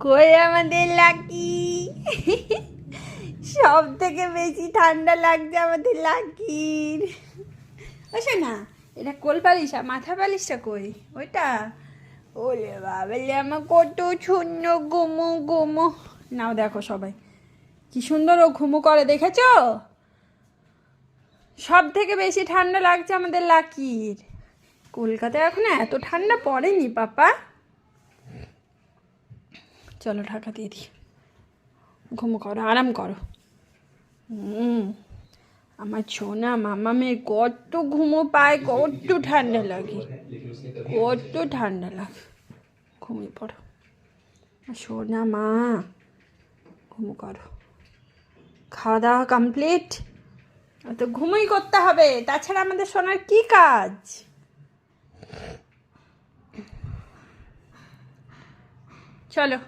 কই আমাদের লাকি। সব থেকে বেশি ঠান্ডা লাগছে আমাদের লাকির। ওসে না, এটা কোল পালিশ আর মাথা পালিশটা কই ওইটা। ওলে বাবালে আমার কত শূন্য ঘুমো ঘুমো। নাও দেখো সবাই কি সুন্দর ও ঘুমো করে, দেখেছো? সব থেকে বেশি ঠান্ডা লাগছে আমাদের লাকির। কলকাতায় এখন এত ঠান্ডা পড়েনি পাপা। চলো ঢাকা দিয়ে দিই, ঘুমো করো, আরাম করো। আমার সোনা মামা মেয়ে কত ঘুমো পায়, কত ঠান্ডা লাগে, কত ঠান্ডা লাগে। ঘুমিয়ে পড়ো সোনা মা, ঘুমো করো। খাওয়া দাওয়া কমপ্লিট? তো ঘুমোই করতে হবে, তাছাড়া আমাদের সোনার কি কাজ। চলো।